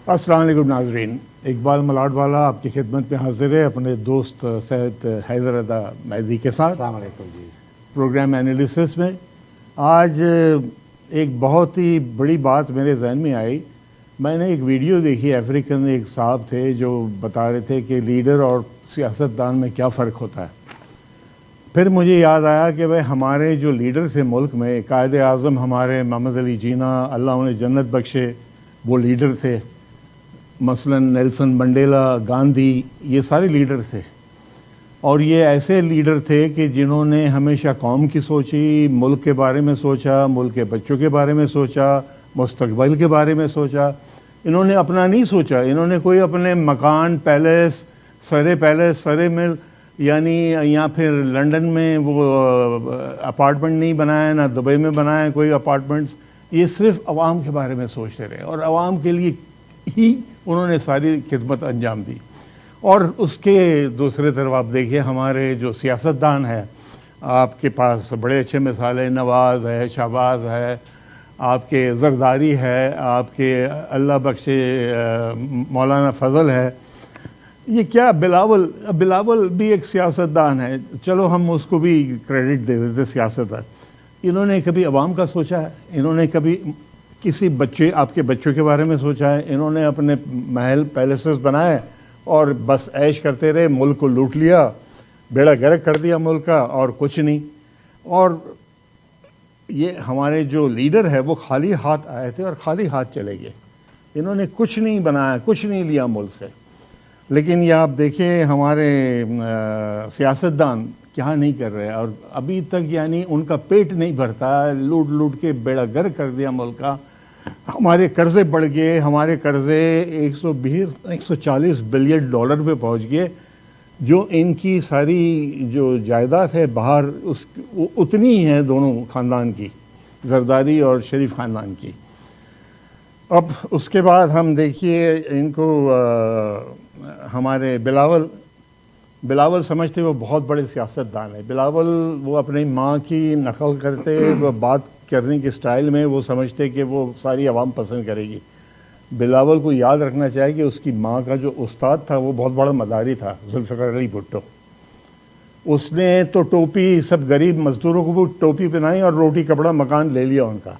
السلام علیکم ناظرین، اقبال ملاڈ والا آپ کی خدمت میں حاضر ہے اپنے دوست سید حیدر رضا مہدی کے ساتھ السلام علیکم جی پروگرام اینالیسس میں۔ آج ایک بہت ہی بڑی بات میرے ذہن میں آئی۔ میں نے ایک ویڈیو دیکھی، افریقن ایک صاحب تھے جو بتا رہے تھے کہ لیڈر اور سیاستدان میں کیا فرق ہوتا ہے۔ پھر مجھے یاد آیا کہ بھائی ہمارے جو لیڈر تھے ملک میں، قائد اعظم ہمارے محمد علی جناح، اللہ انہیں جنت بخشے، وہ لیڈر تھے۔ مثلا نیلسن منڈیلا، گاندھی، یہ سارے لیڈر تھے، اور یہ ایسے لیڈر تھے کہ جنہوں نے ہمیشہ قوم کی سوچی، ملک کے بارے میں سوچا، ملک کے بچوں کے بارے میں سوچا، مستقبل کے بارے میں سوچا۔ انہوں نے اپنا نہیں سوچا، انہوں نے کوئی اپنے مکان، پیلیس، سرے مل یعنی یا پھر لنڈن میں وہ اپارٹمنٹ نہیں بنایا، نہ دبئی میں بنایا کوئی اپارٹمنٹس۔ یہ صرف عوام کے بارے میں سوچتے رہے اور عوام کے لیے ہی انہوں نے ساری خدمت انجام دی۔ اور اس کے دوسرے طرف آپ دیکھیے ہمارے جو سیاستدان ہیں، آپ کے پاس بڑے اچھے مثالیں، نواز ہے، شہباز ہے، آپ کے زرداری ہے، آپ کے اللہ بخشے مولانا فضل ہے، یہ کیا بلاول بھی ایک سیاستدان ہے، چلو ہم اس کو بھی کریڈٹ دے دیتے سیاستدان۔ انہوں نے کبھی عوام کا سوچا ہے؟ انہوں نے کبھی کسی بچے، آپ کے بچوں کے بارے میں سوچا ہے؟ انہوں نے اپنے محل پیلیسز بنائے اور بس عیش کرتے رہے، ملک کو لوٹ لیا، بیڑا گرک کر دیا ملک کا، اور کچھ نہیں۔ اور یہ ہمارے جو لیڈر ہے وہ خالی ہاتھ آئے تھے اور خالی ہاتھ چلے گئے، انہوں نے کچھ نہیں بنایا، کچھ نہیں لیا ملک سے۔ لیکن یہ آپ دیکھیں ہمارے سیاستدان کیا نہیں کر رہے، اور ابھی تک یعنی ان کا پیٹ نہیں بھرتا، لوٹ کے بیڑا گرک کر دیا ملک کا۔ ہمارے قرضے بڑھ گئے، ہمارے قرضے 140 بلین ڈالر پہ پہنچ گئے، جو ان کی ساری جو جائیداد ہے باہر اتنی ہی ہے دونوں خاندان کی، زرداری اور شریف خاندان کی۔ اب اس کے بعد ہم دیکھیے ان کو ہمارے بلاول سمجھتے وہ بہت بڑے سیاستدان ہیں۔ بلاول وہ اپنی ماں کی نقل کرتے، وہ بات کرنے کے سٹائل میں وہ سمجھتے کہ وہ ساری عوام پسند کرے گی۔ بلاول کو یاد رکھنا چاہیے کہ اس کی ماں کا جو استاد تھا وہ بہت بڑا مداری تھا، ذوالفقار علی بھٹو۔ اس نے تو ٹوپی، سب غریب مزدوروں کو وہ ٹوپی پہنائی اور روٹی کپڑا مکان لے لیا ان کا۔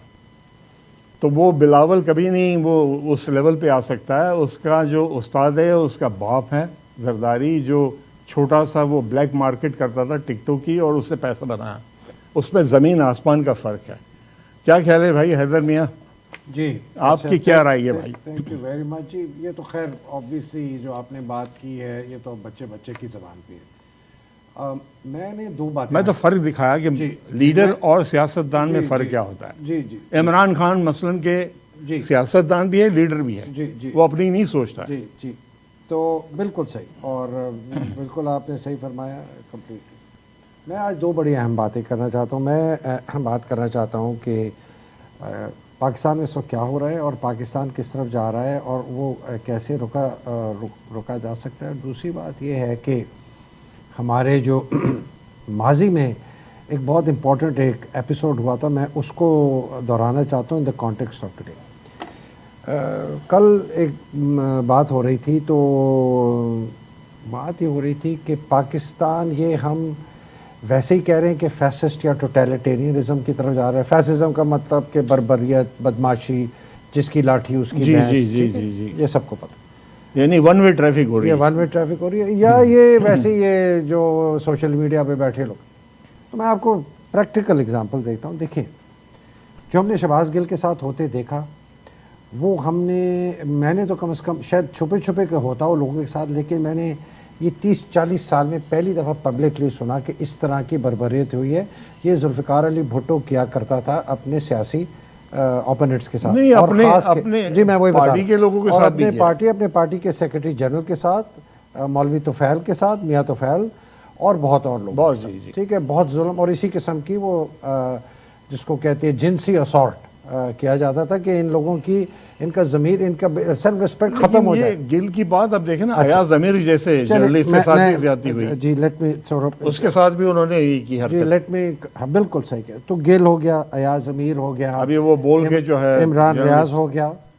تو وہ بلاول کبھی نہیں وہ اس لیول پہ آ سکتا ہے۔ اس کا جو استاد ہے اس کا باپ ہے زرداری، جو چھوٹا سا وہ بلیک مارکیٹ کرتا تھا ٹکٹوں کی، اور اس سے پیسہ بنایا۔ اس پہ زمین آسمان کا فرق ہے۔ کیا خیال ہے بھائی حیدر میاں؟ جی آپ کی کیا رائے ہے بھائی؟ تھینک یو ویری مچ جی۔ یہ تو خیر آبویسلی جو آپ نے بات کی ہے یہ تو بچے کی زبان پہ ہے۔ میں نے دو باتیں، میں تو فرق دکھایا کہ لیڈر اور سیاستدان میں فرق کیا ہوتا ہے۔ جی جی عمران خان مثلاً کے سیاستدان بھی ہے، لیڈر بھی ہے، جی جی وہ اپنی نہیں سوچتا ہے۔ جی جی تو بالکل صحیح، اور بالکل آپ نے صحیح فرمایا کمپلیٹلی۔ میں آج دو بڑی اہم باتیں کرنا چاہتا ہوں۔ میں بات کرنا چاہتا ہوں کہ پاکستان میں اس وقت کیا ہو رہا ہے اور پاکستان کس طرف جا رہا ہے اور وہ کیسے روکا جا سکتا ہے۔ دوسری بات یہ ہے کہ ہمارے جو ماضی میں ایک بہت امپورٹنٹ ایک ایپیسوڈ ہوا تھا، میں اس کو دہرانا چاہتا ہوں ان دا کانٹیکسٹ آف ٹوڈے۔ کل ایک بات ہو رہی تھی، تو بات یہ ہو رہی تھی کہ پاکستان، یہ ہم ویسے ہی کہہ رہے ہیں کہ فیسسٹ یا ٹوٹیلیٹیرینزم کی طرف جا رہا ہے۔ فیسزم کا مطلب کہ بربریت، بدماشی، جس کی لاٹھی اس کی بھینس، یہ سب کو پتہ، یعنی ون وے ٹریفک ہو رہی ہے، ون وے ٹریفک ہو رہی ہے، یا یہ ویسے یہ جو سوشل میڈیا پہ بیٹھے لوگ۔ تو میں آپ کو پریکٹیکل اگزامپل دیکھتا ہوں۔ دیکھیں، جو ہم نے شہباز گل کے ساتھ ہوتے دیکھا، وہ میں نے تو کم از کم شاید چھپے کے ہوتا ہو لوگوں کے ساتھ، لیکن میں نے یہ 30-40 سال میں پہلی دفعہ پبلکلی سنا کہ اس طرح کی بربریت ہوئی ہے۔ یہ ذوالفقار علی بھٹو کیا کرتا تھا اپنے سیاسی اوپوننٹس کے ساتھ، اور جی میں وہی پارٹی کے لوگوں کے ساتھ، اپنے پارٹی کے سیکرٹری جنرل کے ساتھ، مولوی توفیل کے ساتھ، میاں توفیل، اور بہت اور لوگ، ٹھیک ہے، بہت ظلم اور اسی قسم کی وہ جس کو کہتے ہیں جنسی اسالٹ کیا جاتا تھا کہ ان لوگوں کی، ان کا ضمیر، ان کا سیلف ریسپیکٹ ختم ہو جائے۔ گل کی بات اب دیکھیں نا، ایاز ضمیر جیسے جرنلسٹ کے ساتھ بھی زیادتی ہوئی، جی لیٹ می، اس کے ساتھ بھی انہوں نے یہی کی حرکت، جی لیٹ می، بالکل صحیح کہا۔ تو گل ہو گیا، ایاز ضمیر ہو گیا، ابھی وہ بول کے جو ہے عمران ریاض ہو گیا،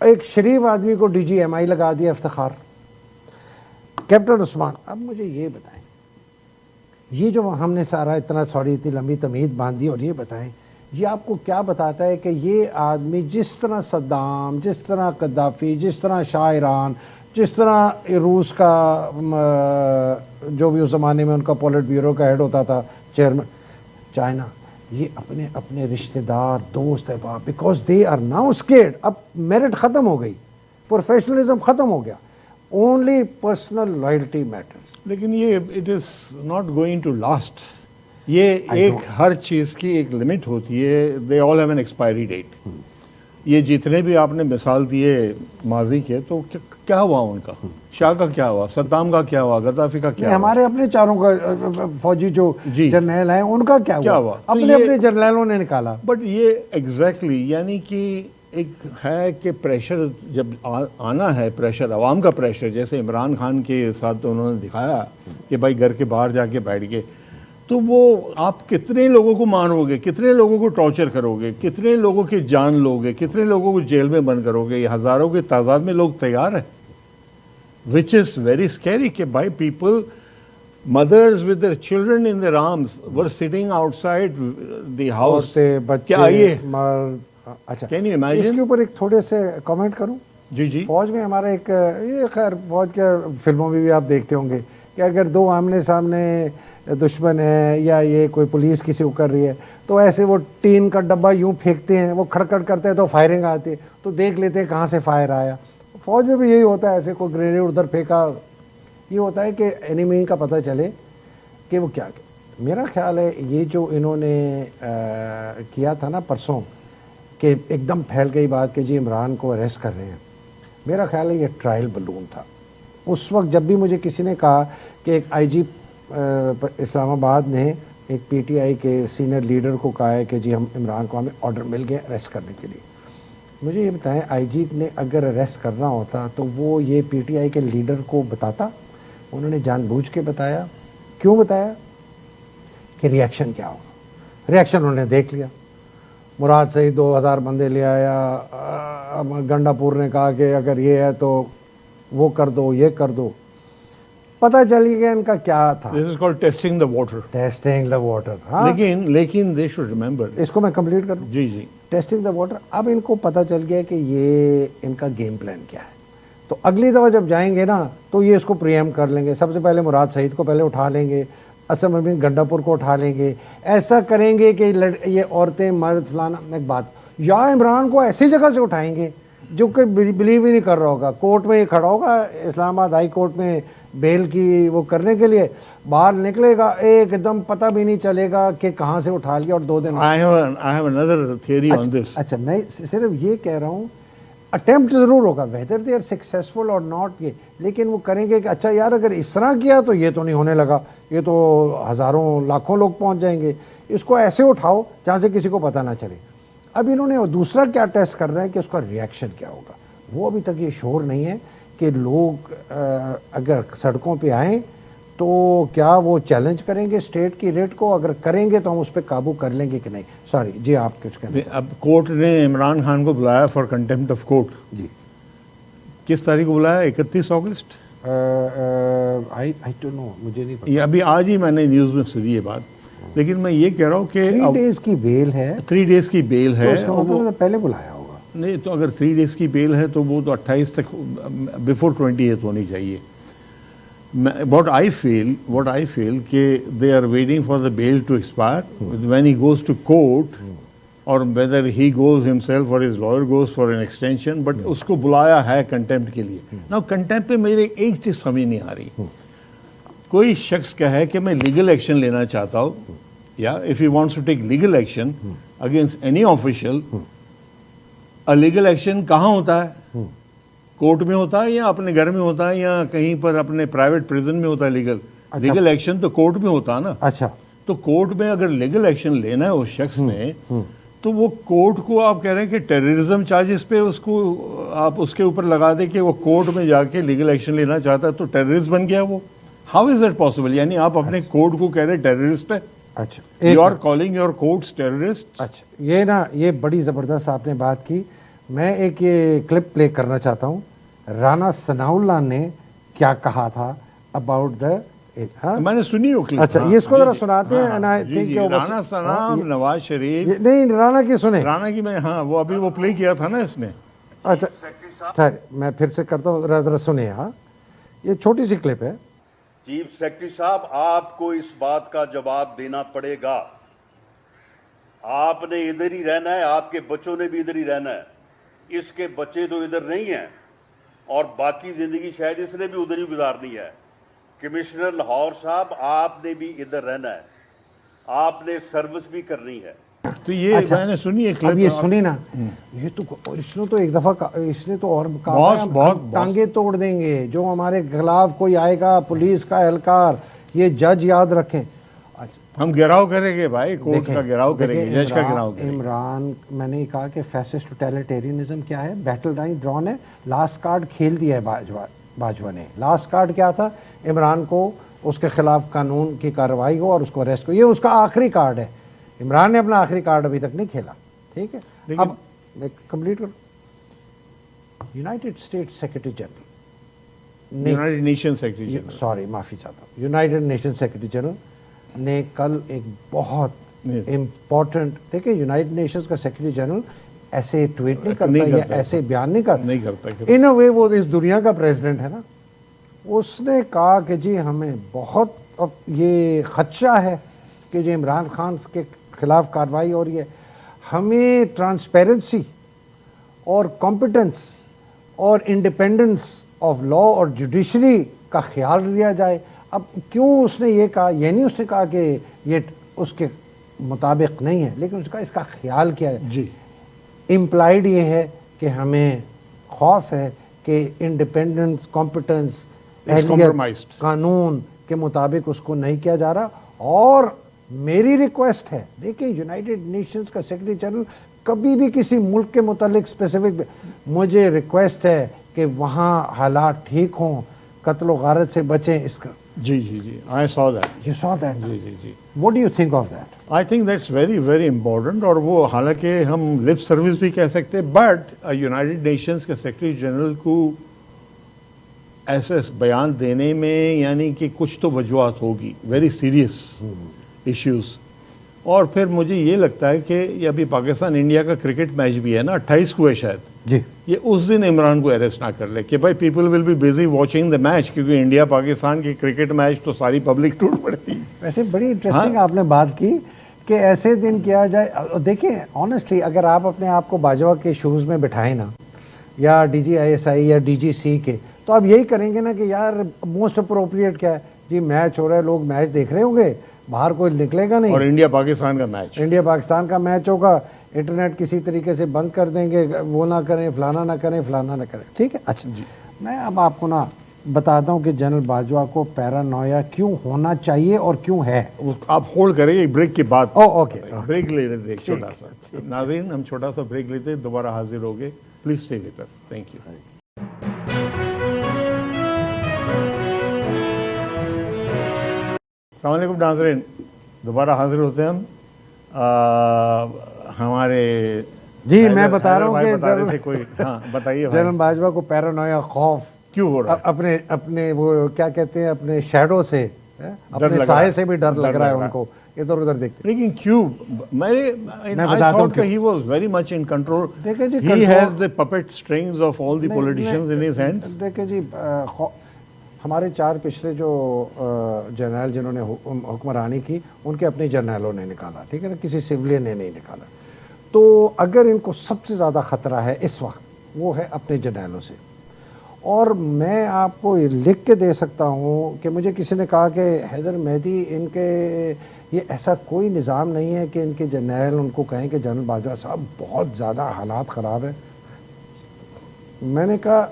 ایک شریف آدمی کو ڈی جی ایم آئی لگا دیا افتخار. کیپٹن عثمان, اب مجھے یہ بتائیں, یہ جو ہم نے سارا اتنا اتنی لمبی تمہید باندھی, اور یہ بتائیں یہ آپ کو کیا بتاتا ہے کہ یہ آدمی جس طرح صدام, جس طرح قذافی, جس طرح شاہ ایران, جس طرح روس کا جو بھی اس زمانے میں ان کا پولٹ بیورو کا ہیڈ ہوتا تھا, چیئرمین, چائنا, یہ اپنے اپنے رشتہ دار, دوست احباب, because they are now scared. اب میرٹ ختم ہو گئی, پروفیشنلزم ختم ہو گیا, اونلی پرسنل لائلٹی میٹرز. لیکن یہ it is not going to last. یہ ایک ہر چیز کی ایک لمٹ ہوتی ہے. They all have an expiry date. یہ جتنے بھی آپ نے مثال دیے ماضی کے, تو کیا ہوا ان کا؟ شاہ کا کیا ہوا, صدام کا کیا ہوا, غدافی کا کیا ہوا, ہمارے اپنے چاروں کا فوجی جو جرنیل ہیں ان کا کیا ہوا؟ اپنے اپنے جرنیلوں نے نکالا. بٹ یہ ایگزیکٹلی یعنی کہ ایک ہے کہ پریشر جب آنا ہے, پریشر عوام کا پریشر, جیسے عمران خان کے ساتھ انہوں نے دکھایا کہ بھائی گھر کے باہر جا کے بیٹھ گئے, تو وہ آپ کتنے لوگوں کو مارو گے, کتنے لوگوں کو ٹارچر کرو گے, کتنے لوگوں کی جان لو گے, کتنے لوگوں کو جیل میں بند کرو گے. یہ ہزاروں کی تعداد میں لوگ تیار ہیں, وچ از ویری اسکیری کہ بھائی people, mothers with their children in their arms were sitting outside the house. کیا آئیے, اچھا can you imagine؟ اس کے اوپر ایک تھوڑے سے کامنٹ کروں. جی جی. فوج میں ہمارا ایک, یہ خیر فوج کے فلموں میں بھی آپ دیکھتے ہوں گے کہ اگر دو آمنے سامنے دشمن ہے یا یہ کوئی پولیس کسی کو کر رہی ہے, تو ایسے وہ ٹین کا ڈبہ یوں پھینکتے ہیں, وہ کھڑکڑ کرتے ہیں تو فائرنگ آتی ہے, تو دیکھ لیتے ہیں کہاں سے فائر آیا. فوج میں بھی یہی ہوتا ہے, ایسے کوئی گرینیڈ ادھر پھینکا, یہ ہوتا ہے کہ اینیمی کا پتہ چلے کہ وہ کیا. میرا خیال ہے یہ جو انہوں نے کیا تھا نا پرسوں, کہ ایک دم پھیل گئی بات کہ جی عمران کو اریسٹ کر رہے ہیں, میرا خیال ہے یہ ٹرائل بلون تھا. اس وقت جب بھی مجھے کسی نے کہا کہ ایک آئی جی اسلام آباد نے ایک پی ٹی آئی کے سینئر لیڈر کو کہا ہے کہ جی ہم عمران کو, ہمیں آرڈر مل گئے اریسٹ کرنے کے لیے, مجھے یہ بتائیں آئی جی نے اگر اریسٹ کرنا ہوتا تو وہ یہ پی ٹی آئی کے لیڈر کو بتاتا؟ انہوں نے جان بوجھ کے بتایا. کیوں بتایا؟ کہ ریاکشن کیا ہوگا. ریاکشن انہوں نے دیکھ لیا. مراد سعید 2000 بندے لے آیا, گنڈا پور نے کہا کہ اگر یہ ہے تو وہ کر دو, یہ کر دو. پتہ چلی گیا ان کا کیا تھا. This is called testing the water. Testing the water. ہاں لیکن they should remember. اس کو میں کمپلیٹ کروں. جی جی. Testing the water. اب ان کو پتہ چل گیا کہ یہ ان کا گیم پلان کیا ہے, تو اگلی دفعہ جب جائیں گے نا تو یہ اس کو پریم کر لیں گے. سب سے پہلے مراد سعید کو پہلے اٹھا لیں گے, اسد میں گنڈا پور کو اٹھا لیں گے, ایسا کریں گے کہ یہ عورتیں مرد فلانا. ایک بات, یا عمران کو ایسی جگہ سے اٹھائیں گے جو کہ بلیو ہی نہیں کر رہا ہوگا, کورٹ میں یہ کھڑا ہوگا اسلام آباد ہائی کورٹ میں بیل کی وہ کرنے کے لیے, باہر نکلے گا ایک دم پتہ بھی نہیں چلے گا کہ کہاں سے اٹھا لیا, اور 2 دن. I have another theory on this. اچھا میں صرف یہ کہہ رہا ہوں, اٹیمپٹ ضرور ہوگا, ویدر دے آر سکسیزفل اور ناٹ, یہ لیکن وہ کریں گے کہ اچھا یار اگر اس طرح کیا تو یہ تو نہیں ہونے لگا, یہ تو ہزاروں لاکھوں لوگ پہنچ جائیں گے, اس کو ایسے اٹھاؤ جہاں سے کسی کو پتہ نہ چلے. اب انہوں نے دوسرا کیا ٹیسٹ کر رہے ہیں کہ اس کا ریئیکشن کیا ہوگا. وہ ابھی تک یہ شور نہیں ہے کہ لوگ اگر سڑکوں پہ آئیں تو کیا وہ چیلنج کریں گے اسٹیٹ کی ریٹ کو, اگر کریں گے تو ہم اس پہ قابو کر لیں گے کہ نہیں. سوری جی آپ کچھ کہنا. اب کورٹ نے عمران خان کو بلایا فار کنٹمپٹ آف کورٹ. جی کس تاریخ کو بلایا؟ 31 اگست. آئی ڈونٹ نو, مجھے نہیں پتا. یہ ابھی آج ہی میں نے نیوز میں سنی یہ بات, لیکن میں یہ کہہ رہا ہوں کہ 3 days کی بیل ہے. 3 days کی بیل ہے. اس کا مطلب پہلے بلایا ہوگا. نہیں تو اگر 3 days کی بیل ہے تو وہ تو 28 تک بفور 28 ہونی چاہیے. What I feel کہ they are waiting for the bail to expire. When he goes to court or whether he goes himself or his lawyer goes for an extension, but اس کو بلایا ہے contempt کے لیے. Now contempt پہ میرے ایک چیز سمجھ نہیں آ رہی. کوئی شخص کہے کہ میں لیگل ایکشن لینا چاہتا ہوں, یا if he wants to take legal action against any official, legal action کہاں ہوتا ہے؟ کورٹ میں ہوتا ہے یا اپنے گھر میں ہوتا ہے یا کہیں پر اپنے پرائیویٹ پریزن میں ہوتا ہے؟ لیگل ایکشن تو کورٹ میں ہوتا ہے نا. اچھا, تو کورٹ میں اگر لیگل ایکشن لینا ہے اس شخص نے, تو وہ کورٹ کو آپ کہہ رہے ہیں کہ ٹیررزم چارجز پہ اس کو آپ اس کے اوپر لگا دیں کہ وہ کورٹ میں جا کے لیگل ایکشن لینا چاہتا ہے تو ٹیررسٹ بن گیا وہ. How is that possible? یعنی آپ اپنے کورٹ کو کہہ رہے ٹیررسٹ ہے. اچھا, you are calling your courts terrorist. اچھا یہ نا یہ بڑی زبردست آپ نے بات کی. میں ایک یہ کلپ پلے کرنا چاہتا ہوں، رانا ثناء اللہ نے کیا کہا تھا اباؤٹ دا. میں نے سنی ہو کلپ. اچھا یہ اس کو ذرا سناتے ہیں. رانا ثناء، نواز شریف. نہیں رانا کی سنیں، رانا کی میں وہ ابھی وہ پلے کیا تھا نا اس نے. اچھا میں پھر سے کرتا ہوں، ذرا سنیں. یہ چھوٹی سی کلپ ہے. چیف سیکرٹری صاحب، آپ کو اس بات کا جواب دینا پڑے گا. آپ نے ادھر ہی رہنا ہے، آپ کے بچوں نے بھی ادھر ہی رہنا ہے. اس کے بچے تو ادھر نہیں ہیں اور باقی زندگی شاید اس نے بھی ادھر ہی گزارنی ہے. کمشنر لاہور صاحب، آپ نے بھی ادھر رہنا ہے، آپ نے سروس بھی کرنی ہے. تو یہ میں نے سنی ہے کلپ. اب یہ سنی نا، یہ تو اس نے تو ایک دفعہ اس نے تو اور کہا ٹانگیں توڑ دیں گے جو ہمارے خلاف کوئی آئے گا، پولیس کا اہلکار، یہ جج یاد رکھیں. ہم گھیراؤ کریں گے بھائی، کورٹ کا گھیراؤ کریں گے، جج کا گھیراؤ کریں گے. عمران، میں نے کہا کہ فیسسٹ ٹوٹیلیٹیرینزم کیا ہے، بیٹل لائن ڈرون ہے. لاسٹ کارڈ کھیل دیا ہے باجوہ نے. لاسٹ کارڈ کیا تھا؟ عمران کو اس کے خلاف قانون کی کارروائی ہو اور اس کو اریسٹ ہو. یہ اس کا آخری کارڈ ہے. عمران نے اپنا آخری کارڈ ابھی تک نہیں کھیلا. ٹھیک ہے، اب میں کمپلیٹ کروں. United States secretary general, United nation secretary general, sorry معافی چاہتا ہوں، یونائٹڈ نیشن سیکرٹری جنرل نے کل ایک بہت امپورٹنٹ، دیکھیں یونائٹڈ نیشنز کا سیکرٹری جنرل ایسے ٹویٹ نہیں کرتا یا ایسے بیان نہیں کرتا. ان اے وے وہ اس دنیا کا پریزیڈنٹ ہے نا. اس نے کہا کہ جی ہمیں بہت یہ خدشہ ہے کہ جو عمران خان کے خلاف کارروائی ہو رہی ہے، ہمیں ٹرانسپیرنسی اور کمپٹنس اور انڈیپینڈنس آف لا اور جوڈیشری کا خیال لیا جائے. اب کیوں اس نے یہ کہا؟ یہ نہیں اس نے کہا کہ یہ اس کے مطابق نہیں ہے، لیکن اس کا اس کا خیال کیا ہے. جی امپلائڈ یہ ہے کہ ہمیں خوف ہے کہ انڈیپینڈنس، کمپٹنس، اہلیت قانون کے مطابق اس کو نہیں کیا جا رہا. اور میری ریکویسٹ ہے، دیکھیں یونائٹڈ نیشنز کا سیکرٹری جنرل کبھی بھی کسی ملک کے متعلق اسپیسیفک، مجھے ریکویسٹ ہے کہ وہاں حالات ٹھیک ہوں، قتل و غارت سے بچیں. اس کا جی جی جی I saw that. You saw that? G G G. What do you think of that? I think that's very very important. اور وہ حالانکہ ہم لپ سروس بھی کہہ سکتے، بٹ یونائٹڈ نیشنز کے سیکرٹری جنرل کو ایسے بیان دینے میں یعنی کہ کچھ تو وجوہات ہوگی، ویری سیریس ایشوز. اور پھر مجھے یہ لگتا ہے کہ یہ ابھی پاکستان انڈیا کا کرکٹ میچ بھی ہے نا، 28 کو ہے شاید جی، یہ اس دن عمران کو اریسٹ نہ کر لے کہ بھائی people will be busy watching the match, کیونکہ انڈیا پاکستان کی کرکٹ میچ تو ساری پبلک ٹوٹ پڑتی. ویسے بڑی انٹرسٹنگ آپ نے بات کی کہ ایسے دن کیا جائے. دیکھیں آنیسٹلی اگر آپ اپنے آپ کو باجوہ کے شوز میں بٹھائیں نا، یا D G I S I یا ڈی جی سی کے، تو آپ یہی کریں گے نا کہ یار موسٹ اپروپریٹ کیا ہے جی، میچ ہو رہا ہے، لوگ میچ دیکھ رہے ہوں گے، باہر کوئی نکلے گا نہیں، اور انڈیا پاکستان کا میچ، انڈیا پاکستان کا میچ ہوگا، انٹرنیٹ کسی طریقے سے بند کر دیں گے، وہ نہ کریں، فلانا نہ کریں، فلانا نہ کریں. ٹھیک ہے. اچھا جی، میں اب آپ کو نا بتاتا ہوں کہ جنرل باجوہ کو پیرانویا کیوں ہونا چاہیے اور کیوں ہے. آپ ہولڈ کریں ایک بریک کے بعد. اوکے، بریک لے لیتے ایک چھوٹا سا. ناظرین ہم چھوٹا سا بریک لیتے، دوبارہ حاضر ہوگے. Please stay with us. Thank you. السلام علیکم ناظرین، دوبارہ حاضر ہوتے ہیں ہم. ہمارے جی میں بتا رہا ہوں کہ جنرل باجوہ کو پیرانویا، خوف کیوں ہو رہا ہے؟ اپنے وہ کیا کہتے ہیں، اپنے شیڈو سے، اپنے سائے سے بھی ڈر لگ رہا ہے ان کو، ادھر ادھر دیکھتے. لیکن کیوں؟ میں بتاتا ہوں کہ he was very much in control. He has the puppet strings of all the politicians in his hands. دیکھیں جی، ہمارے 4 پچھلے جو جرنیل جنہوں نے حکمرانی کی، ان کے اپنے جرنیلوں نے نکالا، ٹھیک ہے نا، کسی سویلین نے نہیں نکالا. تو اگر ان کو سب سے زیادہ خطرہ ہے اس وقت، وہ ہے اپنے جرنیلوں سے. اور میں آپ کو لکھ کے دے سکتا ہوں کہ مجھے کسی نے کہا کہ حیدر مہدی ان کے یہ ایسا کوئی نظام نہیں ہے کہ ان کے جرنیل ان کو کہیں کہ جنرل باجوہ صاحب بہت زیادہ حالات خراب ہیں. میں نے کہا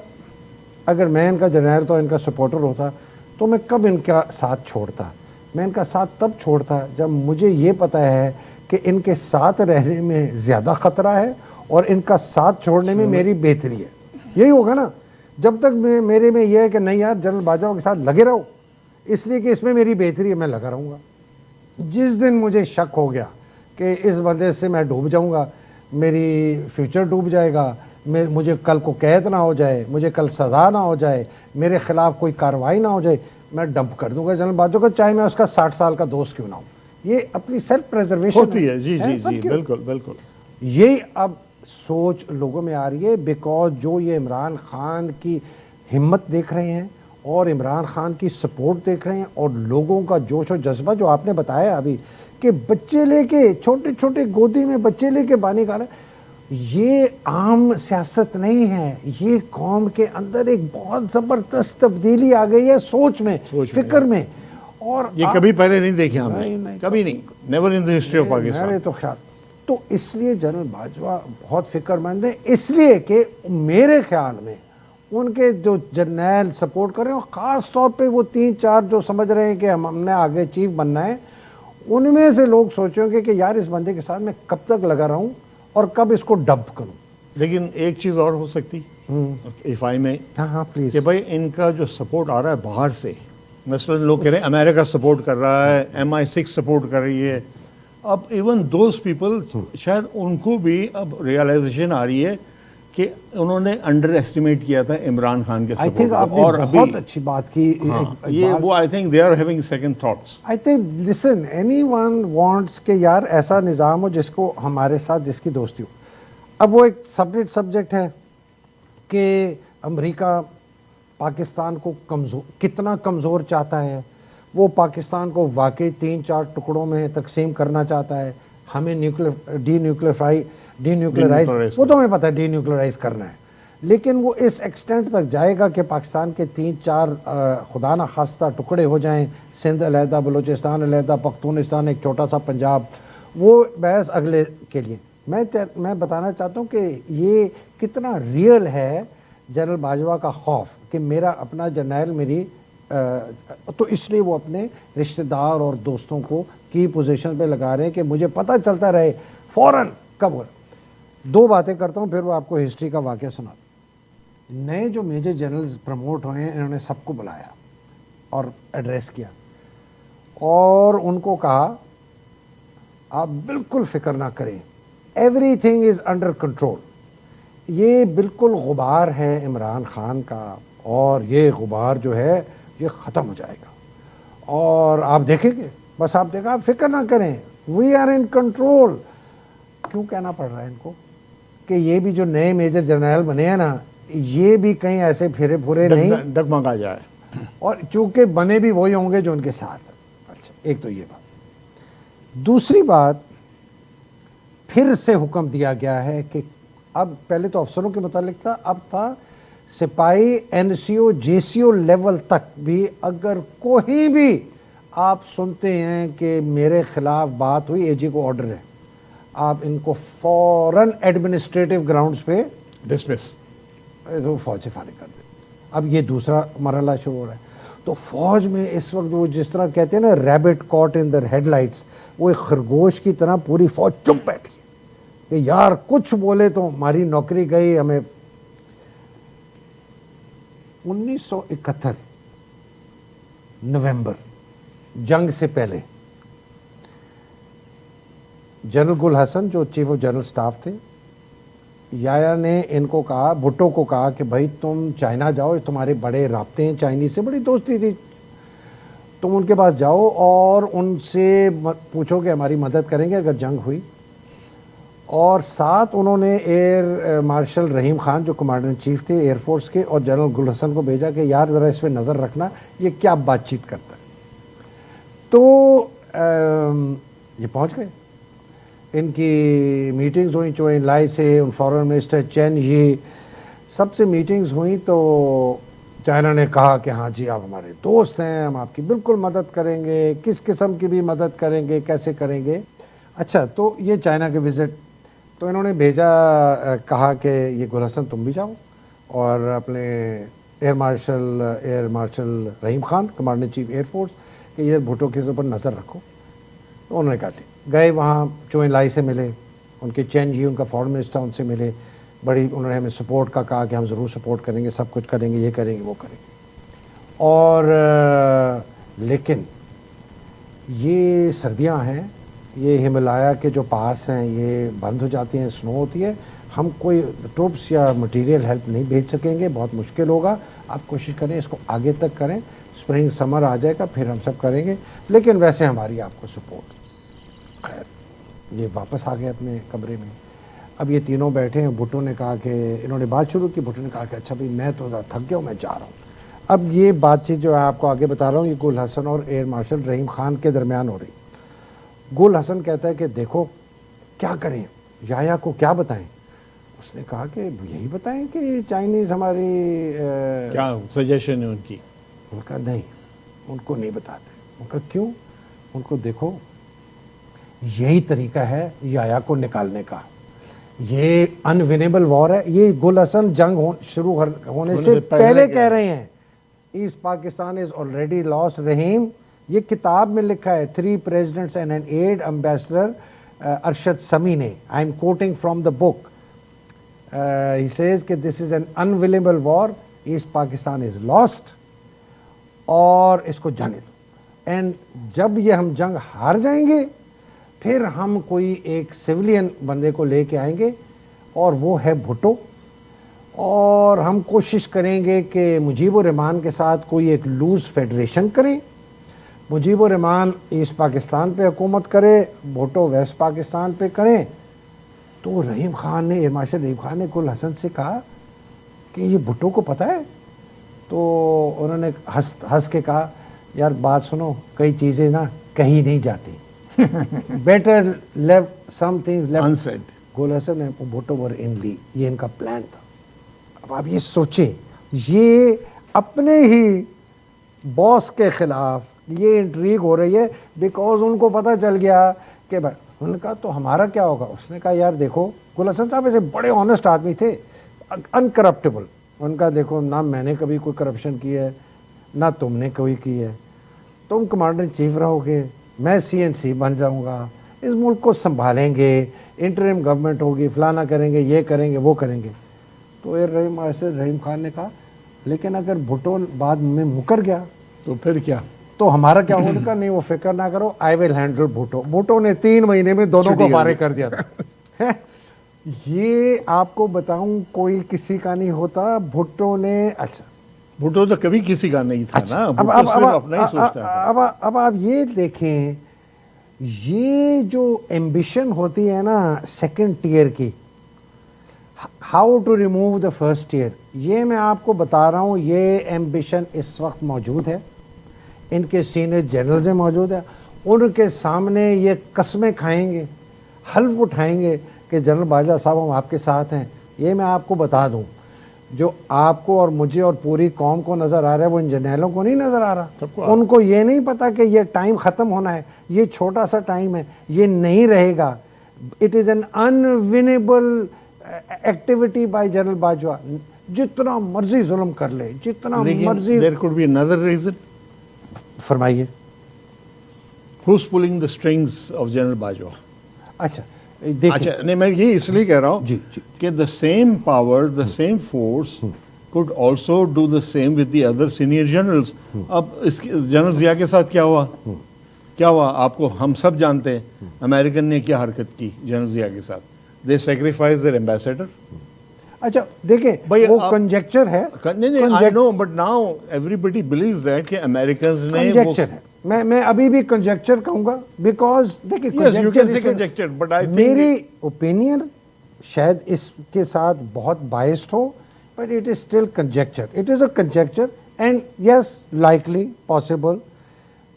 اگر میں ان کا جرنیل تو ان کا سپورٹر ہوتا تو میں کب ان کا ساتھ چھوڑتا. میں ان کا ساتھ تب چھوڑتا جب مجھے یہ پتہ ہے کہ ان کے ساتھ رہنے میں زیادہ خطرہ ہے اور ان کا ساتھ چھوڑنے میں میری بہتری ہے. یہی ہوگا نا. جب تک میرے میں یہ ہے کہ نہیں یار جنرل باجوہ کے ساتھ لگے رہو اس لیے کہ اس میں میری بہتری ہے، میں لگا رہوں گا. جس دن مجھے شک ہو گیا کہ اس بندے سے میں ڈوب جاؤں گا، میری فیوچر ڈوب جائے گا، مجھے کل کو قید نہ ہو جائے, مجھے کل سزا نہ ہو جائے, میرے خلاف کوئی کارروائی نہ ہو جائے, میں ڈمپ کر دوں گا جنرل باجوہ کو, چاہے میں اس کا 60 سال کا دوست کیوں نہ ہوں. یہ اپنی سیلف پریزرویشن ہوتی ہے. جی جی جی, بالکل بالکل. یہی اب سوچ لوگوں میں آ رہی ہے, بیکاز جو یہ عمران خان کی ہمت دیکھ رہے ہیں اور عمران خان کی سپورٹ دیکھ رہے ہیں, اور لوگوں کا جوش و جذبہ جو آپ نے بتایا ابھی کہ بچے لے کے, چھوٹے چھوٹے گودی میں بچے لے کے بانی گالا, یہ عام سیاست نہیں ہے, یہ قوم کے اندر ایک بہت زبردست تبدیلی آ گئی ہے سوچ میں, فکر میں. اور یہ کبھی پہلے نہیں دیکھے ہم نے, کبھی نہیں, never in the history of Pakistan. میرے تو خیال تو اس لیے جنرل باجوہ بہت فکر مند ہے, اس لیے کہ میرے خیال میں ان کے جو جرنیل سپورٹ کر رہے ہیں, اور خاص طور پہ وہ 3-4 جو سمجھ رہے ہیں کہ ہم نے آگے چیف بننا ہے, ان میں سے لوگ سوچیں گے کہ یار اس بندے کے ساتھ میں کب تک لگا رہوں اور کب اس کو ڈمپ کروں. لیکن ایک چیز اور ہو سکتی, اف آئی میں, ہاں پلیز, کہ بھائی ان کا جو سپورٹ آ رہا ہے باہر سے, مثلا لوگ کہہ رہے ہیں امریکہ سپورٹ کر رہا ہے, MI6 سپورٹ کر رہی ہے, اب ایون دوز پیپل شاید ان کو بھی اب ریئلائزیشن آ رہی ہے کہ انہوں نے انڈر ایسٹیمیٹ کیا تھا عمران خان کے سپورٹ کو. اور بہت اچھی بات کی یہ وہ I think they are having second thoughts. I think listen anyone wants کہ یار ایسا نظام ہو جس کو ہمارے ساتھ جس کی دوستی ہو. اب وہ ایک سپریٹ سبجیکٹ ہے کہ امریکہ پاکستان کو کتنا کمزور چاہتا ہے, وہ پاکستان کو واقعی 3-4 ٹکڑوں میں تقسیم کرنا چاہتا ہے, ہمیں ڈی نیوکلیرائز, وہ تو ہمیں پتہ ہے ڈی نیوکلیرائز کرنا ہے, لیکن وہ اس ایکسٹینٹ تک جائے گا کہ پاکستان کے 3-4 خدا نخواستہ ٹکڑے ہو جائیں, سندھ علیحدہ, بلوچستان علیحدہ, پختونستان ایک چھوٹا سا پنجاب, وہ بحث اگلے کے لیے. میں بتانا چاہتا ہوں کہ یہ کتنا ریئل ہے جنرل باجوہ کا خوف کہ میرا اپنا جرنیل میری, تو اس لیے وہ اپنے رشتہ دار اور دوستوں کو کی پوزیشن پہ لگا رہے ہیں کہ مجھے پتہ چلتا رہے فوراً کب ہو. 2 باتیں کرتا ہوں پھر وہ آپ کو ہسٹری کا واقعہ سناتا ہوں. نئے جو میجر جنرلز پروموٹ ہوئے ہیں, انہوں نے سب کو بلایا اور ایڈریس کیا, اور ان کو کہا آپ بالکل فکر نہ کریں, every thing is under control. یہ بالکل غبار ہے عمران خان کا, اور یہ غبار جو ہے یہ ختم ہو جائے گا, اور آپ دیکھیں گے, بس آپ دیکھیں, آپ فکر نہ کریں, وی آر ان کنٹرول. کیوں کہنا پڑ رہا ہے ان کو کہ یہ بھی جو نئے میجر جرنیل بنے ہیں نا, یہ بھی کہیں ایسے پھرے پھرے نہیں ڈگمگا جائے, اور چونکہ بنے بھی وہی ہوں گے جو ان کے ساتھ. اچھا, ایک تو یہ بات. دوسری بات, پھر سے حکم دیا گیا ہے کہ اب پہلے تو افسروں کے متعلق تھا, اب تھا سپاہی, NCO JCO لیول تک بھی اگر کوئی بھی آپ سنتے ہیں کہ میرے خلاف بات ہوئی, AG کو آرڈر ہے, آپ ان کو فوراً ایڈمنسٹریٹو گراؤنڈز پہ ڈسمس, فوج سے فارغ کر دیں. اب یہ دوسرا مرحلہ شروع ہو رہا ہے. تو فوج میں اس وقت وہ جس طرح کہتے ہیں نا ریبٹ کاٹ ان در ہیڈ لائٹس, وہ ایک خرگوش کی طرح پوری فوج چپ بیٹھی ہے کہ یار کچھ بولے تو ہماری نوکری گئی. ہمیں 1971 نومبر, جنگ سے پہلے, جنرل گل حسن جو چیف آف جنرل سٹاف تھے, یایا نے ان کو کہا, بھٹو کو کہا کہ بھائی تم چائنا جاؤ, تمہارے بڑے رابطے ہیں چائنیز سے, بڑی دوستی تھی, تم ان کے پاس جاؤ اور ان سے پوچھو کہ ہماری مدد کریں گے اگر جنگ ہوئی. اور ساتھ انہوں نے ایئر مارشل رحیم خان جو کمانڈر ان چیف تھے ایئر فورس کے, اور جنرل گل حسن کو بھیجا کہ یار ذرا اس پہ نظر رکھنا یہ کیا بات چیت کرتا ہے. تو یہ پہنچ گئے, ان کی میٹنگز ہوئیں چوئن لائی سے, ان فارن منسٹر چین یہ سب سے میٹنگز ہوئیں. تو چائنا نے کہا کہ ہاں جی آپ ہمارے دوست ہیں, ہم آپ کی بالکل مدد کریں گے, کس قسم کی بھی مدد کریں گے, کیسے کریں گے. اچھا, تو یہ چائنا کے وزٹ, تو انہوں نے بھیجا, کہا کہ یہ گل حسن تم بھی جاؤ, اور اپنے air marshal Rahim Khan commander in chief air force کہ یہ بھٹو کے اوپر نظر رکھو. تو انہوں نے کہا تھی, گئے وہاں چوئن لائی سے ملے, ان کے چین جی ان کا فارن منسٹر, ان سے ملے, بڑی انہوں نے ہمیں سپورٹ کا کہا کہ ہم ضرور سپورٹ کریں گے, سب کچھ کریں گے, یہ کریں گے, وہ کریں گے. اور لیکن یہ سردیاں ہیں, یہ ہمالیہ کے جو پاس ہیں یہ بند ہو جاتی ہیں, سنو ہوتی ہے, ہم کوئی ٹروپس یا مٹیریل ہیلپ نہیں بھیج سکیں گے, بہت مشکل ہوگا. آپ کوشش کریں اس کو آگے تک کریں, اسپرنگ سمر آ جائے گا پھر ہم سب کریں گے, لیکن ویسے ہماری آپ کو سپورٹ. خیر یہ واپس آ گئے اپنے کمرے میں. اب یہ تینوں بیٹھے ہیں. بھٹو نے کہا کہ انہوں نے بات شروع کی, بھٹو نے کہا کہ اچھا بھائی میں تو تھک گیا ہوں, میں جا رہا ہوں. اب یہ بات چیت جو ہے آپ کو آگے بتا رہا ہوں, یہ گل حسن اور ایئر مارشل رحیم خان کے درمیان ہو رہی. گل حسن کہتا ہے کہ دیکھو کیا کریں, یحییٰ کو کیا بتائیں. اس نے کہا کہ یہی بتائیں کہ چائنیز ہماری کیا سجیشن ہے ان کی. ان کا نہیں, ان کو نہیں بتاتے. ان کا کیوں؟ ان کو دیکھو یہی طریقہ ہے یحییٰ کو نکالنے کا. یہ انوینیبل وار ہے. یہ گل حسن جنگ شروع ہونے سے پہلے کہہ رہے ہیں East Pakistan is already lost. Rahim یہ کتاب میں لکھا ہے 3 presidents and an aid ambassador Arshad Sami نے. I am quoting from the book. He says کہ this is an unwinnable war, East Pakistan is lost, اور اس کو جانے دو. اینڈ جب یہ ہم جنگ ہار جائیں گے پھر ہم کوئی ایک سویلین بندے کو لے کے آئیں گے اور وہ ہے بھٹو, اور ہم کوشش کریں گے کہ مجیب الرحمان کے ساتھ کوئی ایک لوز فیڈریشن کریں. مجیب الرحمان ایسٹ پاکستان پہ حکومت کرے, بھٹو ویسٹ پاکستان پہ کریں. تو رحیم خان نے, ایئر مارشل رحیم خان نے گل حسن سے کہا کہ یہ بھٹو کو پتہ ہے. تو انہوں نے ہنس کے کہا یار بات سنو, کئی چیزیں نا کہی نہیں جاتی, better left some things left. Gul Hassan نے بھٹو ور ان لی, یہ ان کا پلان تھا. اب آپ یہ سوچیں, یہ اپنے ہی باس کے خلاف یہ انٹریگ ہو رہی ہے بیکاز ان کو پتہ چل گیا کہ بھائی. انہوں نے کہا تو ہمارا کیا ہوگا. اس نے کہا یار دیکھو, گل حسن صاحب ایسے بڑے آنیسٹ آدمی تھے, انکرپٹیبل. ان کا دیکھو نہ میں نے کبھی کوئی کرپشن کی ہے نہ تم نے کوئی کی ہے. تم کمانڈر ان چیف رہو گے, میں CNC بن جاؤں گا, اس ملک کو سنبھالیں گے, انٹرم گورنمنٹ ہوگی, فلانا کریں گے, یہ کریں گے, وہ کریں گے. تو رحیم خان نے کہا لیکن اگر بھٹو بعد میں مکر گیا تو پھر کیا, تو ہمارا کیا ہوگا. نہیں وہ فکر نہ کرو, آئی ول ہینڈل بھٹو. بھٹو نے 3 مہینے میں دونوں کو فارغ کر دیا تھا. یہ آپ کو بتاؤں کوئی کسی کا نہیں ہوتا. بھٹو نے, اچھا بھٹو تو کبھی کسی کا نہیں تھا نا, بھٹو صرف اپنا ہی سوچتا تھا. اب آپ یہ دیکھیں, یہ جو ایمبیشن ہوتی ہے نا سیکنڈ ٹیئر کی, how to remove the first tier, یہ میں آپ کو بتا رہا ہوں. یہ ایمبیشن اس وقت موجود ہے, ان کے سینئر جنرلز موجود ہیں. ان کے سامنے یہ قسمیں کھائیں گے, حلف اٹھائیں گے کہ جنرل باجوہ صاحب ہم آپ کے ساتھ ہیں. یہ میں آپ کو بتا دوں, جو آپ کو اور مجھے اور پوری قوم کو نظر آ رہا ہے وہ ان جرنیلوں کو نہیں نظر آ رہا. ان کو یہ نہیں پتا کہ یہ ٹائم ختم ہونا ہے, یہ چھوٹا سا ٹائم ہے, یہ نہیں رہے گا. It is an unenviable activity by General Bajwa. جتنا مرضی ظلم کر لے, جتنا مرضی. There could be another reason. فرمائیے. Who's pulling the strings of General Bajwa? اچھا دیکھیں, نہیں میں یہ اس لیے کہہ رہا ہوں جی کہ the same power, the same force could also do the same with the other senior generals. اب اس جنرل ضیاء کے ساتھ کیا ہوا, کیا ہوا آپ کو ہم سب جانتے ہیں. امریکن نے کیا حرکت کی جنرل ضیاء کے ساتھ, they sacrificed their ambassador. اچھا دیکھیں وہ کنجیکچر ہے. نہیں I know, but now everybody believes that کہ Americans نے کنجیکچر ہے. میں ابھی بھی کنجیکچر کہوں گا بیکاز دیکھیں میری اوپینین شاید اس کے ساتھ بہت biased who, but it is still conjecture. It is a conjecture and yes likely possible.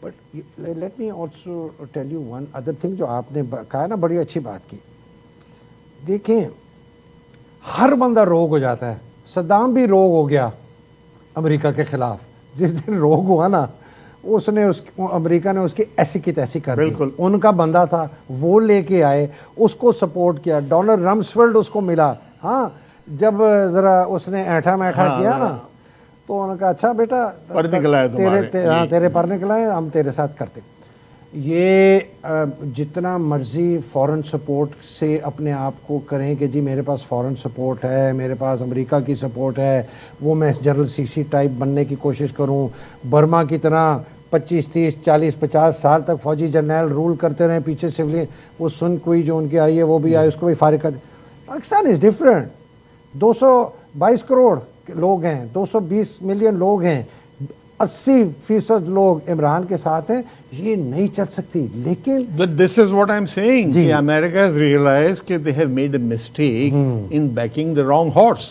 But let me also tell you one other thing. جو آپ نے کہا نا, بڑی اچھی بات کی. دیکھیں ہر بندہ روگ ہو جاتا ہے. صدام بھی روگ ہو گیا امریکہ کے خلاف. جس دن روگ ہوا نا, اس نے امریکہ نے اس کی ایسی کی تیسی کر دی. ان کا بندہ تھا, وہ لے کے آئے, اس کو سپورٹ کیا. ڈونلڈ رمسفیلڈ اس کو ملا. ہاں جب ذرا اس نے ایٹھا میٹھا کیا نا, تو انہوں نے کہا اچھا بیٹا تیرے پر نکلا ہے, ہم تیرے ساتھ کرتے. یہ جتنا مرضی فورن سپورٹ سے اپنے آپ کو کریں کہ جی میرے پاس فورن سپورٹ ہے, میرے پاس امریکہ کی سپورٹ ہے, وہ میں جنرل CC ٹائپ بننے کی کوشش کروں, برما کی طرح 25, 30, 40, 50 سال تک فوجی جرنیل رول کرتے رہے, پیچھے سویلین وہ سن کوئی جو ان کی آئی ہے وہ بھی آئی, اس کو بھی فارغ کر دیں. Pakistan is different. 222 کروڑ لوگ ہیں, 220 ملین لوگ ہیں, 80% لوگ عمران کے ساتھ ہیں. یہ نہیں چل سکتی. لیکن But this is what I'm saying. کہ America has realized کہ they have made a mistake in backing the wrong horse.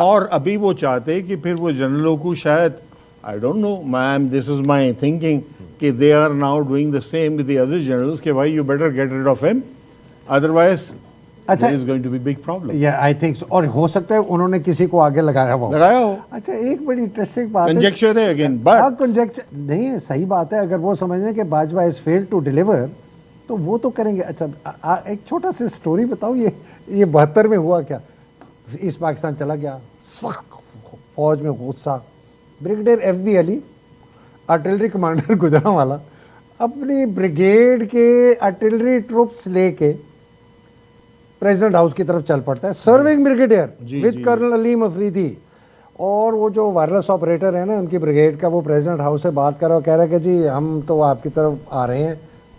اور ابھی وہ چاہتے کہ پھر وہ جنرلوں کو شاید I don't know, ma'am, this is my thinking کہ they are now doing the same with the other generals کہ bhai you better get rid of him. Otherwise there is going to be big problem. Yeah, I think so. اور ہو سکتا ہے انہوں نے کسی کو آگے لگایا ہوا ہو. اچھا ایک بڑی انٹرسٹنگ بات ہے, کنجیکچر ہے اگین, بٹ کنجیکچر نہیں ہے, صحیح بات ہے. اگر وہ سمجھیں کہ باجوہ از فیل ٹو ڈیلیور تو وہ تو کریں گے. اچھا ایک چھوٹا سا سٹوری بتاؤ, یہ 72 میں ہوا کیا. ایسٹ پاکستان چلا گیا, سخت فوج میں غصہ. بریگیڈیئر ایف بی علی آرٹلری کمانڈر گجرانوالا اپنی بریگیڈ کے آرٹلری ٹروپس لے کے پریزیڈنٹ ہاؤس کی طرف چل پڑتا ہے, سرونگ بریگیڈیئر وتھ کرنل علیم افریدی. اور وہ جو وائرلیس آپریٹر ہے نا ان کی بریگیڈ کا, وہ پریزیڈنٹ ہاؤس سے بات کر رہا, کہہ رہا ہے کہ جی ہم تو آپ کی طرف آ رہے ہیں,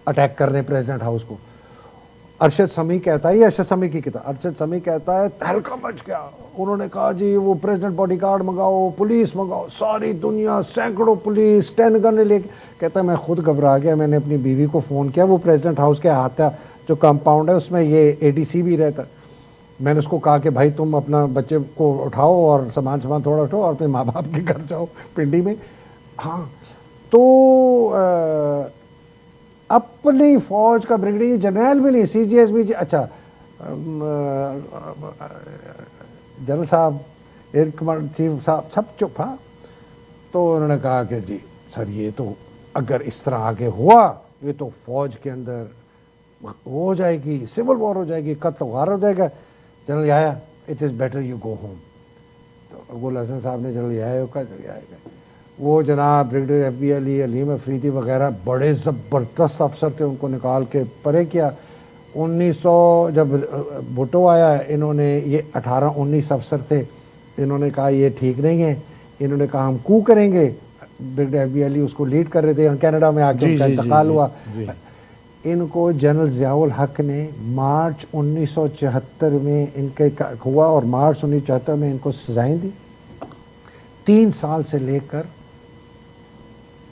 اٹیک کر رہے ہیں پریزیڈنٹ ہاؤس کو. ارشد سمیع کہتا ہے, یہ ارشد سمیع کی کتاب, ارشد سمیع کہتا ہے تہلکہ مچ گیا. انہوں نے کہا جی وہ پریزیڈنٹ باڈی گارڈ منگاؤ, پولیس منگاؤ, ساری دنیا سینکڑوں پولیس 10 گن لے کے. کہتا ہے میں خود گھبرا گیا, میں نے اپنی بیوی کو فون کیا, وہ پریزیڈنٹ ہاؤس کے ہاتھا جو کمپاؤنڈ ہے اس میں یہ اے ڈی سی بھی رہتا. میں نے اس کو کہا کہ بھائی تم اپنا بچے کو اٹھاؤ اور سامان تھوڑا اٹھاؤ اور اپنے ماں باپ کے گھر جاؤ پنڈی میں. ہاں تو اپنی فوج کا بریگیڈیئر جنرل بھی نہیں, سی جی ایس بھی. اچھا جنرل صاحب, ایئر کمانڈر چیف صاحب سب چپ. ہاں تو انہوں نے کہا کہ جی سر یہ تو اگر اس طرح آگے ہوا یہ تو فوج کے اندر ہو جائے گی, سول وار ہو جائے گی, قتل و غارت ہو جائے گا. جنرل آیا, it is better you go home. تو گل حسن صاحب نے جنرل آیا کا وہ جناب بریگیڈیئر ایف بی علی, علیم افریدی وغیرہ بڑے زبردست افسر تھے, ان کو نکال کے پرے کیا. 1900 جب بھٹو آیا, انہوں نے یہ 18-19 افسر تھے, انہوں نے کہا یہ ٹھیک نہیں ہے, انہوں نے کہا ہم کو کریں گے. بریگیڈیئر ایف بی علی اس کو لیڈ کر رہے تھے, کینیڈا میں آ کے ان کا انتقال ہوا. ان کو جنرل ضیاء الحق نے مارچ 1974 میں ان کے ہوا, اور مارچ 1974 میں ان کو سزائیں دی 3 سال سے لے کر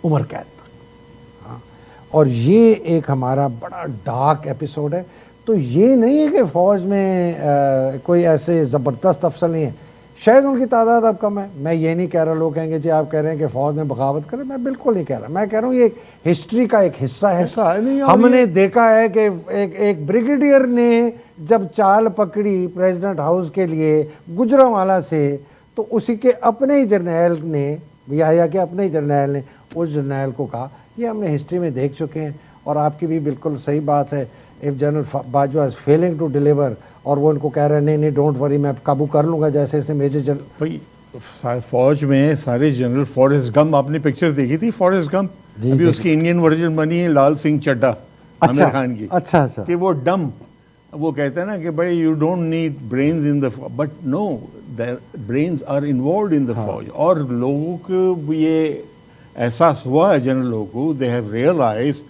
عمر قید تک. ہاں اور یہ ایک ہمارا بڑا ڈارک ایپیسوڈ ہے. تو یہ نہیں ہے کہ فوج میں کوئی ایسے زبردست افسر نہیں ہے, شاید ان کی تعداد اب کم ہے. میں یہ نہیں کہہ رہا, لوگ کہیں گے جی آپ کہہ رہے ہیں کہ فوج میں بغاوت کریں, میں بالکل نہیں کہہ رہا. میں کہہ رہا ہوں یہ ہسٹری کا ایک حصہ ہے. ہم نے دیکھا ہے کہ ایک بریگیڈیئر نے جب چال پکڑی پریزیڈنٹ ہاؤس کے لیے گجرانوالا سے, تو اسی کے اپنے ہی جرنیل نے, یا کہ اپنے ہی جرنیل نے اس جرنیل کو کہا. یہ ہم نے ہسٹری میں دیکھ چکے ہیں. اور آپ کی بھی بالکل صحیح بات ہے, if general Bajwa is failing to deliver, اور وہ ان کو کہہ رہے ہیں نہیں ڈونٹ وری میں قابو کر لوں گا, جیسے اس نے میجر جنرل. بھائی فوج میں سارے جنرل, فارسٹ گم آپ نے پکچر دیکھی تھی, فارسٹ گم ابھی اس کی انڈین ورژن بنی ہے, لال سنگھ چڈھا عامر خان کی. اچھا کہ وہ ڈم, وہ کہتے ہیں نا کہ بھائی you don't need brains in the, but no brains are involved in the فوج. اور لوگوں کو یہ احساس ہوا ہے, جنرلوں کو, they have realise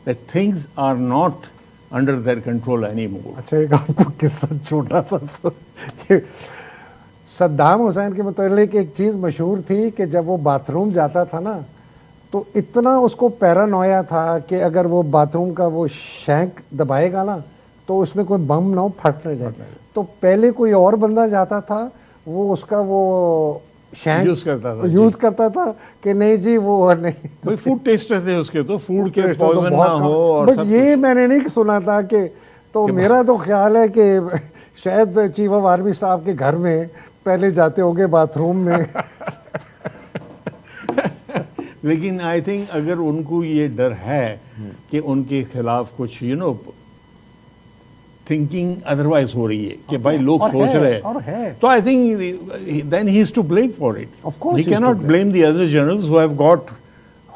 that things are not under their control any more. اچھا ایک آپ کو قصہ چھوٹا سا, صدام حسین کے متعلق ایک چیز مشہور تھی کہ جب وہ باتھ روم جاتا تھا نا, تو اتنا اس کو پیرانویا تھا کہ اگر وہ باتھ روم کا وہ شینک دبائے گا نا تو اس میں کوئی بم نہ ہو, پھٹ نہ جائے. تو پہلے کوئی اور بندہ جاتا تھا, وہ اس کا وہ شینک یوز کرتا تھا کہ نہیں جی وہ نہیں, فوڈ ٹیسٹر تھے اس کے, تو فوڈ کے پوائزن نہ ہو. بٹ یہ میں نے نہیں سنا تھا کہ, تو میرا تو خیال ہے کہ شاید چیف آف آرمی اسٹاف کے گھر میں پہلے جاتے ہوں گے باتھ روم میں. لیکن آئی تھنک اگر ان کو یہ ڈر ہے کہ ان کے خلاف کچھ تھنکنگ ادروائز ہو رہی ہے کہ بھائی لوگ سوچ رہے ہیں, تو I think then he is to blame for it. He can not blame the other generals who have got